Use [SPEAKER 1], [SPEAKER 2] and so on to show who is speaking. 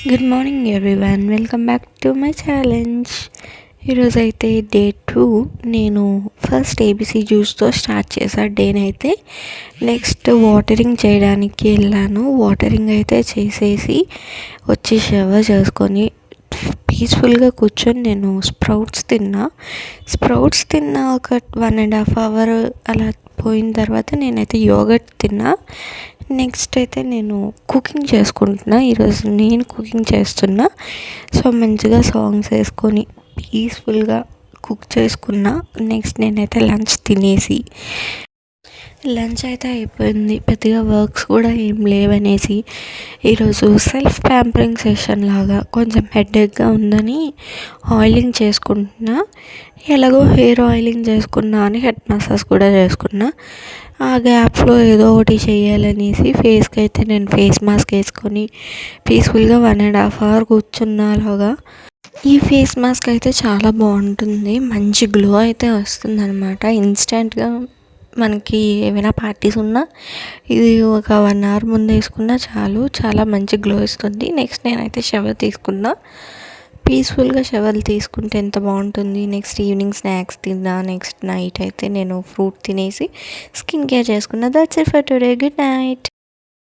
[SPEAKER 1] Good morning everyone, welcome back to my challenge. ఈరోజైతే day 2. నేను first ABC జ్యూస్తో start చేశాను డేనైతే. Next watering చేయడానికి వెళ్ళాను. వాటరింగ్ అయితే చేసేసి వచ్చి షవర్ చేసుకొని పీస్ఫుల్గా కూర్చొని నేను స్ప్రౌట్స్ తిన్నా. ఒక 1.5 hour అలా పోయిన తర్వాత నేనైతే యోగర్ట్ తిన్నా. నెక్స్ట్ అయితే నేను కుకింగ్ చేసుకుంటున్నా. ఈరోజు నేను కుకింగ్ చేస్తున్నా. సో మంచిగా సాంగ్స్ వేసుకొని పీస్ఫుల్గా కుక్ చేసుకున్నా. నెక్స్ట్ నేనైతే లంచ్ అయితే అయిపోయింది. పెద్దగా వర్క్స్ కూడా ఏం లేవనేసి ఈరోజు సెల్ఫ్ ప్యాంపరింగ్ సెషన్ లాగా కొంచెం హెడేక్గా ఉందని ఆయిలింగ్ చేసుకుంటున్నా. ఎలాగో హెయిర్ ఆయిలింగ్ చేసుకున్నా అని హెడ్ మసాజ్ కూడా చేసుకున్నా. ఆ గ్యాప్లో ఏదో ఒకటి చేయాలనేసి ఫేస్కి అయితే నేను ఫేస్ మాస్క్ వేసుకొని పీస్ఫుల్గా 1.5 hour కూర్చున్నా. అలాగా ఈ ఫేస్ మాస్క్ అయితే చాలా బాగుంటుంది. మంచి గ్లో అయితే వస్తుంది అనమాట. ఇన్స్టెంట్గా మనకి ఏమైనా పార్టీస్ ఉన్నా ఇది ఒక 1 hour ముందు వేసుకున్నా చాలు, చాలా మంచి గ్లో ఇస్తుంది. నెక్స్ట్ నేనైతే షవర్ తీసుకున్నా. పీస్ఫుల్గా షవర్ తీసుకుంటే ఎంత బాగుంటుంది. నెక్స్ట్ ఈవినింగ్ స్నాక్స్ తిన్నా. నెక్స్ట్ నైట్ అయితే నేను ఫ్రూట్ తినేసి స్కిన్ కేర్ చేసుకున్నా. That's it for today. Good night.